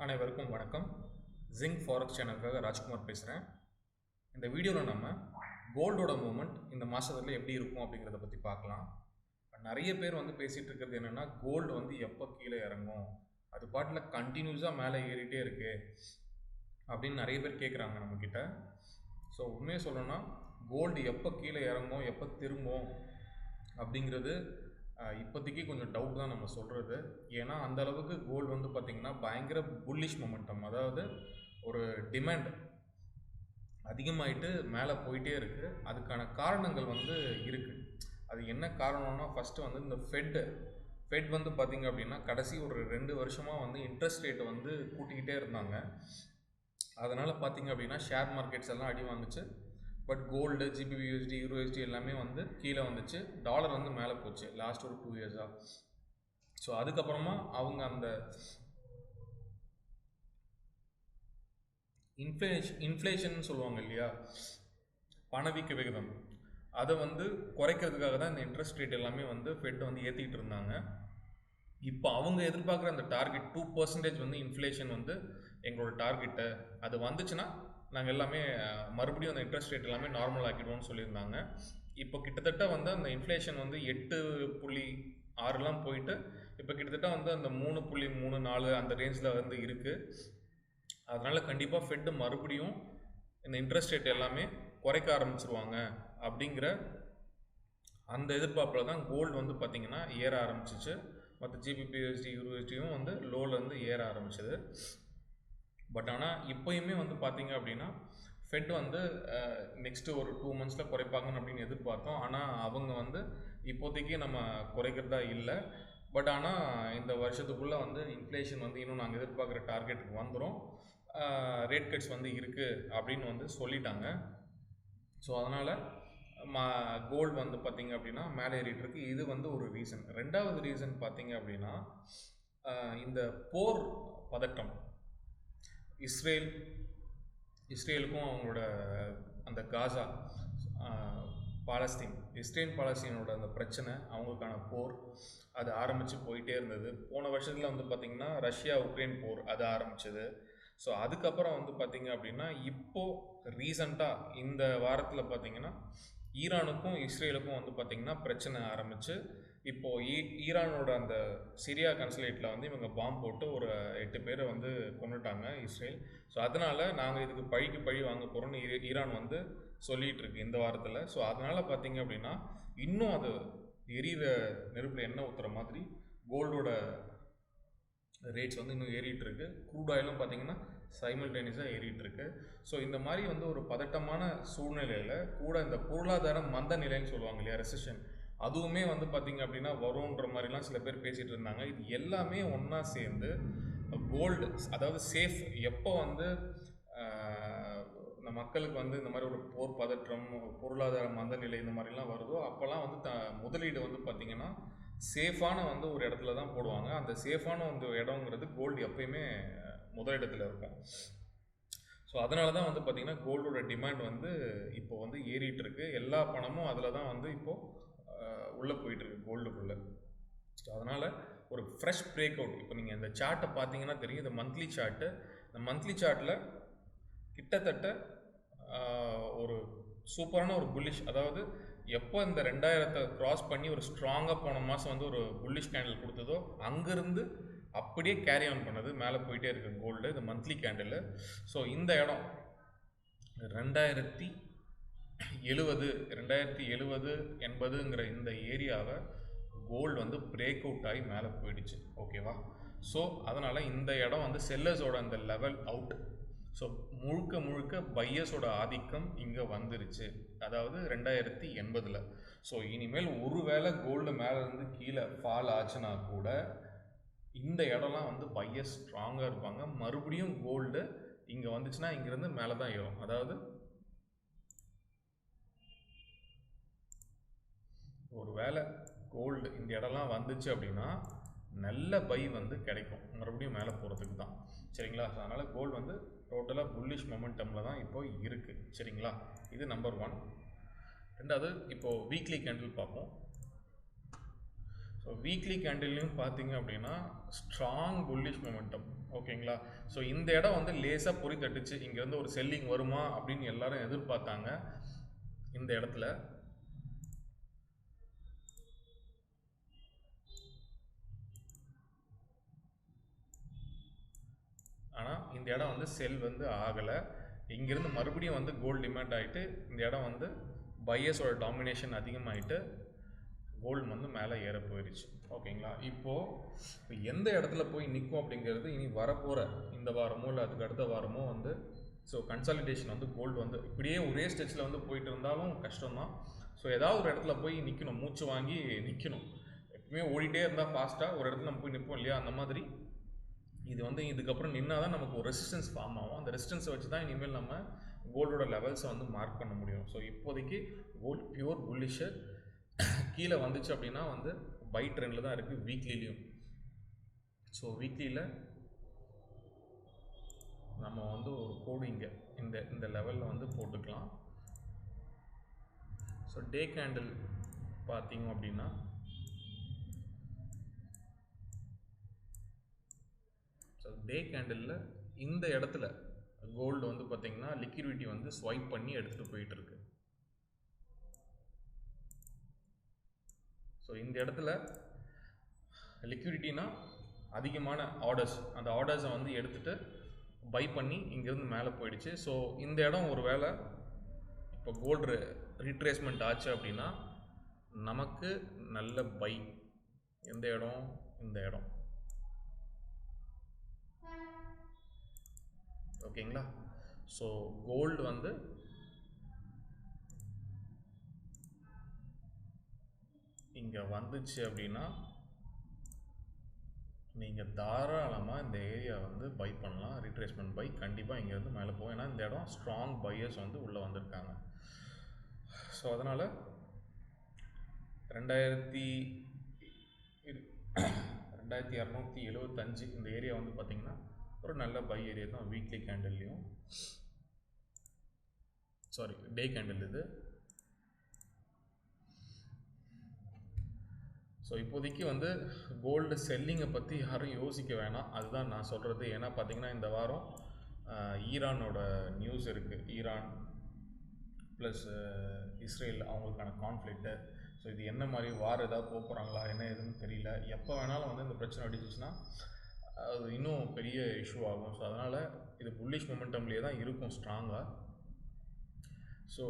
அனைவருக்கும் வணக்கம். Zinc forex சேனலுக்காக Rajkumar பேசுகிறேன். இந்த வீடியோவில் நம்ம கோல்டோட மூவ்மெண்ட் இந்த மாதத்தில் எப்படி இருக்கும் அப்படிங்கிறத பற்றி பார்க்கலாம். நிறைய பேர் பேசிகிட்டு இருக்கிறது என்னென்னா, கோல்டு எப்போ கீழே இறங்கும், அது பாட்டில் கண்டினியூஸாக மேலே ஏறிட்டே இருக்கு அப்படின்னு நிறைய பேர் கேட்குறாங்க நம்மக்கிட்ட. ஸோ உண்மையை சொல்லணும்னா, கோல்டு எப்போ கீழே இறங்கும், எப்போ திரும்பும் அப்படிங்கிறது இப்போதைக்கு கொஞ்சம் டவுட் தான் நம்ம சொல்கிறது. ஏன்னா அந்த அளவுக்கு கோல்டு பார்த்திங்கன்னா பயங்கர புல்லிஷ் மொமெண்டம், அதாவது ஒரு டிமாண்ட் அதிகமாகிட்டு மேலே போயிட்டே இருக்குது. அதுக்கான காரணங்கள் இருக்குது. அது என்ன காரணம்னா, ஃபஸ்ட்டு இந்த ஃபெட் பார்த்திங்க அப்படின்னா கடைசி ஒரு 2 வருஷமாக இன்ட்ரெஸ்ட் ரேட்டை கூட்டிக்கிட்டே இருந்தாங்க. அதனால் பார்த்திங்க அப்படின்னா ஷேர் மார்க்கெட்ஸ் எல்லாம் அடி வாங்குச்சு. பட் கோல்டு, GBP/USD, EUR/USD எல்லாமே கீழே வந்துச்சு. டாலர் மேலே போச்சு லாஸ்ட் ஒரு 2 இயர்ஸாக. ஸோ அதுக்கப்புறமா அவங்க அந்த இன்ஃப்ளேஷன் சொல்லுவாங்க இல்லையா, பணவீக்க விகிதம், அதை குறைக்கிறதுக்காக தான் இந்த இன்ட்ரெஸ்ட் ரேட் எல்லாமே ஃபெட் ஏற்றிக்கிட்டு இருந்தாங்க. இப்போ அவங்க எதிர்பார்க்குற அந்த டார்கெட் 2% இன்ஃப்ளேஷன் எங்களோட டார்கெட்டு, அது வந்துச்சுன்னா நாங்கள் எல்லாமே மறுபடியும் அந்த இன்ட்ரெஸ்ட் ரேட் எல்லாமே நார்மல் ஆக்கிடுவோம்னு சொல்லியிருந்தாங்க. இப்போ கிட்டத்தட்ட அந்த இன்ஃப்ளேஷன் 8.6 போயிட்டு இப்போ கிட்டத்தட்ட அந்த 3.34 அந்த ரேஞ்சில் இருக்குது. அதனால் கண்டிப்பாக ஃபெட்டு மறுபடியும் இந்த இன்ட்ரெஸ்ட் ரேட் எல்லாமே குறைக்க ஆரம்பிச்சிருவாங்க அப்படிங்கிற அந்த எதிர்பார்ப்பில் தான் கோல்டு பார்த்திங்கன்னா ஏற ஆரம்பிச்சிச்சு. மற்ற GBP/USD, EUR/USDயும் லோலேருந்து ஏற ஆரம்பிச்சது. பட் ஆனால் இப்போயுமே பார்த்திங்க அப்படின்னா ஃபெட் நெக்ஸ்ட்டு ஒரு 2 மந்த்ஸில் குறைப்பாங்கன்னு அப்படின்னு எதிர்பார்த்தோம். ஆனால் அவங்க இப்போதைக்கு நம்ம குறைக்கிறதா இல்லை. பட் ஆனால் இந்த வருஷத்துக்குள்ளே இன்ஃப்ளேஷன் இன்னும் நாங்கள் எதிர்பார்க்குற டார்கெட்டுக்கு வந்துடும், ரேட் கட்ஸ் இருக்குது அப்படின்னு சொல்லிட்டாங்க. ஸோ அதனால் கோல்டு பார்த்திங்க அப்படின்னா மேலே ஏறிட்டுருக்கு. இது ஒரு ரீசன். ரெண்டாவது ரீசன் பார்த்திங்க அப்படின்னா, இந்த போர் பதட்டம், இஸ்ரேலுக்கும் அவங்களோட அந்த காசா, பாலஸ்தீனோட அந்த பிரச்சனை, அவங்களுக்கான போர் அது ஆரம்பித்து போயிட்டே இருந்தது. போன வருஷத்தில் பார்த்திங்கன்னா ரஷ்யா உக்ரைன் போர் அது ஆரம்பிச்சது. ஸோ அதுக்கப்புறம் பார்த்திங்க அப்படின்னா இப்போது ரீசண்டாக இந்த வாரத்தில் பார்த்திங்கன்னா ஈரானுக்கும் இஸ்ரேலுக்கும் பார்த்திங்கன்னா பிரச்சனை ஆரம்பித்து இப்போது ஈரானோட அந்த சிரியா கன்சுலேட்டில் இவங்க பாம்பு போட்டு ஒரு 8 பேரை கொன்னுட்டாங்க இஸ்ரேல். ஸோ அதனால் நாங்கள் இதுக்கு பழி வாங்க போகிறோன்னு ஈரான் சொல்லிகிட்டு இருக்கு இந்த வாரத்தில். ஸோ அதனால் பார்த்திங்க அப்படின்னா இன்னும் அது எரியிற நெருப்பில் எண்ணெய் ஊற்றுற மாதிரி கோல்டோட ரேட்ஸ் இன்னும் ஏறிட்டுருக்கு. க்ரூட் ஆயிலும் பார்த்திங்கன்னா சைமல்டேனியஸாக ஏறிட்டுருக்கு. ஸோ இந்த மாதிரி ஒரு பதட்டமான சூழ்நிலையில் கூட இந்த பொருளாதார மந்த நிலைன்னு சொல்லுவாங்க இல்லையா, ரெசெஷன், அதுவுமே பார்த்திங்க அப்படின்னா வரும்ன்ற மாதிரிலாம் சில பேர் பேசிகிட்டு இருந்தாங்க. இது எல்லாமே ஒன்றா சேர்ந்து கோல்டு, அதாவது சேஃப், எப்போ இந்த மக்களுக்கு இந்த மாதிரி ஒரு போர் பதற்றம், பொருளாதார மந்த நிலை இந்த மாதிரிலாம் வருதோ அப்போல்லாம் முதலீடு பார்த்திங்கன்னா சேஃபான ஒரு இடத்துல தான் போடுவாங்க. அந்த சேஃபான இடங்கிறது கோல்டு எப்பயுமே முதலிடத்தில் இருக்கும். ஸோ அதனால தான் பார்த்திங்கன்னா கோல்டோட டிமாண்ட் இப்போ ஏறிட்டுருக்கு. எல்லா பணமும் அதில் தான் இப்போது உள்ளே போயிட்டுருக்கு கோல்டுக்குள்ளே. ஸோ அதனால் ஒரு ஃப்ரெஷ் பிரேக் அவுட். இப்போ நீங்கள் இந்த சார்ட்டை பார்த்தீங்கன்னா தெரியும், இந்த மந்த்லி சார்ட்டு. இந்த மந்த்லி சார்ட்டில் கிட்டத்தட்ட ஒரு சூப்பரான ஒரு புல்லிஷ், அதாவது எப்போ இந்த 2000 க்ராஸ் பண்ணி ஒரு ஸ்ட்ராங்காக போன மாதம் ஒரு புல்லிஷ் கேண்டில் கொடுத்ததோ அங்கேருந்து அப்படியே கேரி ஆன் பண்ணது மேலே போயிட்டே இருக்கு கோல்டு, இந்த மந்த்லி கேண்டில். ஸோ இந்த இடம் 2070 இந்த ஏரியாவை கோல்டு பிரேக் அவுட் ஆகி மேலே போயிடுச்சு. ஓகேவா? ஸோ அதனால் இந்த இடம் செல்லர்ஸோட அந்த லெவல் அவுட். ஸோ முழுக்க பையர்ஸோட ஆதிக்கம் இங்கே வந்துருச்சு, அதாவது 2080. ஸோ இனிமேல் ஒருவேளை கோல்டு மேலேருந்து கீழே ஃபால் ஆச்சுன்னா கூட இந்த இடம்லாம் பையர்ஸ் ஸ்ட்ராங்காக இருப்பாங்க. மறுபடியும் கோல்டு இங்கே வந்துச்சுன்னா இங்கேருந்து மேலே தான் ஏறும். அதாவது ஒரு வேளை கோல்டு இந்த இடம்லாம் வந்துச்சு அப்படின்னா நல்ல பை கிடைக்கும் மறுபடியும் மேலே போகிறதுக்கு தான். சரிங்களா? அதனால் கோல்டு டோட்டலாக புல்லிஷ் மொமெண்டமில் தான் இப்போ இருக்குது. சரிங்களா? இது நம்பர் 1. ரெண்டாவது, இப்போது வீக்லி கேண்டில் பார்ப்போம். ஸோ வீக்லி கேண்டில்லையும் பார்த்தீங்க அப்படின்னா ஸ்ட்ராங் புல்லிஷ் மொமெண்டம். ஓகேங்களா. ஸோ இந்த இடம் வந்து லேசாக பொறி தட்டுச்சு, இங்கேருந்து ஒரு செல்லிங் வருமா அப்படின்னு எல்லாரும் எதிர்பார்த்தாங்க. இந்த இடத்துல ஆனால் இந்த இடம் வந்து செல் வந்து ஆகலை. இங்கேருந்து மறுபடியும் வந்து கோல்டு டிமாண்ட் ஆகிட்டு இந்த இடம் வந்து பையர்ஸோட டாமினேஷன் அதிகமாகிட்டு கோல்டு வந்து மேலே ஏற போயிடுச்சு. ஓகேங்களா. இப்போது எந்த இடத்துல போய் நிற்கும் அப்படிங்கிறது இனி வரப்போகிற இந்த வாரமோ இல்லை அதுக்கு அடுத்த வாரமோ வந்து ஸோ கன்சாலிடேஷன் வந்து கோல்டு வந்து இப்படியே ஒரே ஸ்டெச்சில் வந்து போயிட்டு இருந்தாலும் கஷ்டம்தான். ஸோ ஏதாவது ஒரு இடத்துல போய் நிற்கணும், மூச்சு வாங்கி நிற்கணும். எப்பவுமே ஓடிட்டே இருந்தால் ஃபாஸ்ட்டாக ஒரு இடத்துல நம்ம போய் நிற்போம் இல்லையா, அந்த மாதிரி இது வந்து இதுக்கப்புறம் நின்னால் தான் நமக்கு ஒரு ரெசிஸ்டன்ஸ் ஃபார்ம் ஆகும். அந்த ரெசிஸ்டன்ஸை வச்சு தான் இனிமேல் நம்ம கோல்டோட லெவல்ஸை வந்து மார்க் பண்ண முடியும். ஸோ இப்போதைக்கு கோல்டு பியூர் புல்லிஷு. கீழே வந்துச்சு அப்படின்னா வந்து பை ட்ரெண்டில் தான் இருக்குது வீக்லிலையும். ஸோ வீக்லியில் நம்ம வந்து ஒரு கோடு இங்கே இந்த லெவலில் வந்து போட்டுக்கலாம். ஸோ டே கேண்டில் பார்த்தீங்க அப்படின்னா ஸோ டே கேண்டிலில் இந்த இடத்துல கோல்டு வந்து பார்த்திங்கன்னா லிக்விடிட்டி வந்து ஸ்வைப் பண்ணி எடுத்துகிட்டு போயிட்டுருக்கு. ஸோ இந்த இடத்துல லிக்விடிட்டினா அதிகமான ஆர்டர்ஸ், அந்த ஆர்டர்ஸை வந்து எடுத்துகிட்டு பை பண்ணி இங்கேருந்து மேலே போயிடுச்சு. ஸோ இந்த இடம் ஒரு வேளை இப்போ கோல்டு ரீட்ரேஸ்மெண்ட் ஆச்சு அப்படின்னா நமக்கு நல்ல பை. எந்த இடம்? இந்த இடம். ஓகேங்களா. ஸோ கோல்டு வந்து இங்கே வந்துச்சு அப்படின்னா நீங்கள் தாராளமாக இந்த ஏரியா வந்து பை பண்ணலாம். ரீட்ரேஸ்மெண்ட் பை கண்டிப்பாக இங்கேருந்து மேலே போகும். ஏன்னா இந்த இடம் ஸ்ட்ராங் பையர்ஸ் வந்து உள்ளே வந்திருக்காங்க. ஸோ அதனால் 2275 இந்த ஏரியா வந்து பார்த்திங்கன்னா ஒரு நல்ல பை ஏரியா தான். வீக்லி கேண்டில்லையும் டே கேண்டில் இது. ஸோ இப்போதைக்கு வந்து கோல்டு செல்லிங்கை பற்றி யாரும் யோசிக்க வேணாம், அதுதான் நான் சொல்கிறது. ஏன்னா பார்த்திங்கன்னா இந்த வாரம் ஈரானோட நியூஸ் இருக்குது. ஈரான் ப்ளஸ் இஸ்ரேல் அவங்களுக்கான கான்ஃப்ளிக்ட்டு. ஸோ இது என்ன மாதிரி வார் ஏதாவது போக போகிறாங்களா என்ன எதுன்னு தெரியல. எப்போ வேணாலும் வந்து இந்த பிரச்சனை அடிச்சிச்சுன்னா அது இன்னும் பெரிய இஷ்யூ ஆகும். ஸோ அதனால் இது புல்லிஷ் மொமெண்டம்லேயே தான் இருக்கும் ஸ்ட்ராங்காக. ஸோ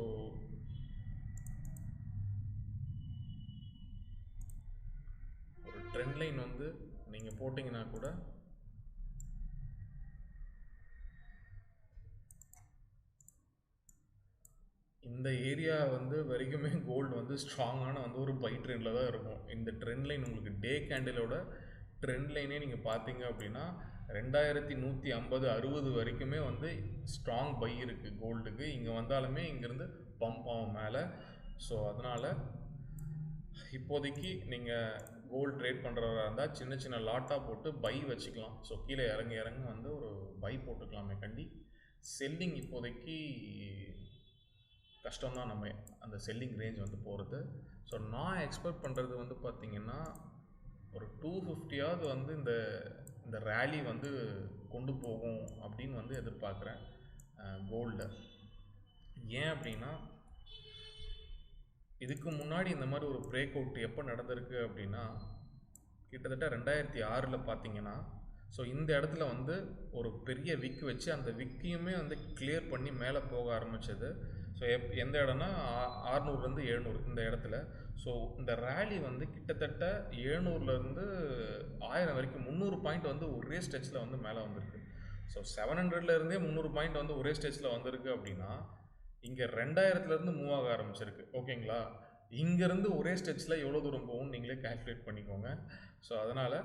ஒரு ட்ரெண்ட் லைன் வந்து நீங்கள் போட்டிங்கன்னா கூட இந்த ஏரியா வந்து வரைக்குமே கோல்டு வந்து ஸ்ட்ராங்கான வந்து ஒரு பை ட்ரெண்டில் தான் இருக்கும். இந்த ட்ரெண்ட் லைன் உங்களுக்கு டே கேண்டிலோட ட்ரெண்ட் லைனே நீங்கள் பார்த்தீங்க அப்படின்னா 2150-60 வரைக்குமே வந்து ஸ்ட்ராங் பை இருக்குது கோல்டுக்கு. இங்கே வந்தாலுமே இங்கேருந்து பம்ப் ஆகும் மேலே. ஸோ அதனால் இப்போதைக்கு நீங்கள் கோல்டு ட்ரேட் பண்ணுறவராக இருந்தால் சின்ன சின்ன லாட்டாக போட்டு பை வச்சுக்கலாம். ஸோ கீழே இறங்க வந்து ஒரு பை போட்டுக்கலாமே கண்டி. செல்லிங் இப்போதைக்கு கஷ்டம்தான், நம்ம அந்த செல்லிங் ரேஞ்ச் வந்து போகிறது. ஸோ நான் எக்ஸ்பெக்ட் பண்ணுறது வந்து பார்த்திங்கன்னா ஒரு 250 வந்து இந்த ரேலி வந்து கொண்டு போகும் அப்படின்னு வந்து எதிர்பார்க்குறேன் கோல்டில். ஏன் அப்படின்னா இதுக்கு முன்னாடி இந்த மாதிரி ஒரு பிரேக் அவுட் எப்போ நடந்திருக்கு அப்படின்னா கிட்டத்தட்ட 2006 பார்த்தீங்கன்னா ஸோ இந்த இடத்துல வந்து ஒரு பெரிய விக் வச்சு அந்த விக்கையுமே வந்து கிளியர் பண்ணி மேலே போக ஆரம்பித்தது. ஸோ எந்த இடம்னா 600 700 இந்த இடத்துல. ஸோ இந்த ரேலி வந்து கிட்டத்தட்ட 700 1000 வரைக்கும் 300 பாயிண்ட் வந்து ஒரே ஸ்டெச்சில் வந்து மேலே வந்திருக்கு. ஸோ 700 300 பாயிண்ட் வந்து ஒரே ஸ்டெச்சில் வந்திருக்கு அப்படின்னா இங்கே 2000 மூவ் ஆக ஆரம்பிச்சிருக்கு. ஓகேங்களா. இங்கேருந்து ஒரே ஸ்டெச்சில் எவ்வளோ தூரம் போகும்னு நீங்களே கால்குலேட் பண்ணிக்கோங்க. ஸோ அதனால்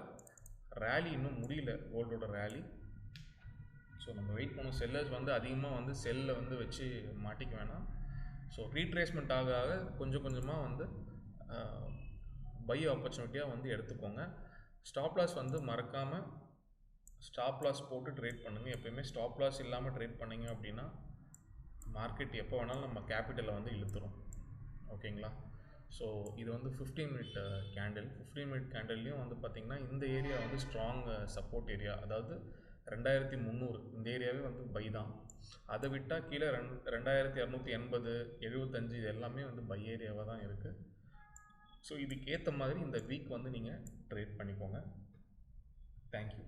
ரேலி இன்னும் முடியல கோல்டோட ரேலி. ஸோ நம்ம வெயிட் பண்ணோம். செல்லர்ஸ் வந்து அதிகமாக வந்து செல்லில் வந்து வச்சு மாட்டிக்க வேணாம். ஸோ ரீட்ரேஸ்மெண்ட் ஆக ஆக கொஞ்சம் கொஞ்சமாக வந்து பை ஆப்பர்ச்சுனிட்டியாக வந்து எடுத்துக்கோங்க. ஸ்டாப் லாஸ் வந்து மறக்காமல் ஸ்டாப் லாஸ் போட்டு ட்ரேட் பண்ணுங்கள். எப்போயுமே ஸ்டாப் லாஸ் இல்லாமல் ட்ரேட் பண்ணிங்க அப்படின்னா மார்க்கெட் எப்போ வேணாலும் நம்ம கேபிட்டலை வந்து இழுத்துரும். ஓகேங்களா. ஸோ இது வந்து 15 மினிட் கேண்டில். 15 மினிட் கேண்டில்லையும் வந்து பார்த்திங்கன்னா இந்த ஏரியா வந்து ஸ்ட்ராங் சப்போர்ட் ஏரியா. அதாவது 2300 இந்த ஏரியாவே வந்து பை தான். அதை விட்டால் கீழே 2280 75 இது எல்லாமே வந்து பை ஏரியாவாக தான் இருக்குது. ஸோ இதுக்கேற்ற மாதிரி இந்த வீக் வந்து நீங்கள் ட்ரேட் பண்ணிக்கோங்க. தேங்க்யூ.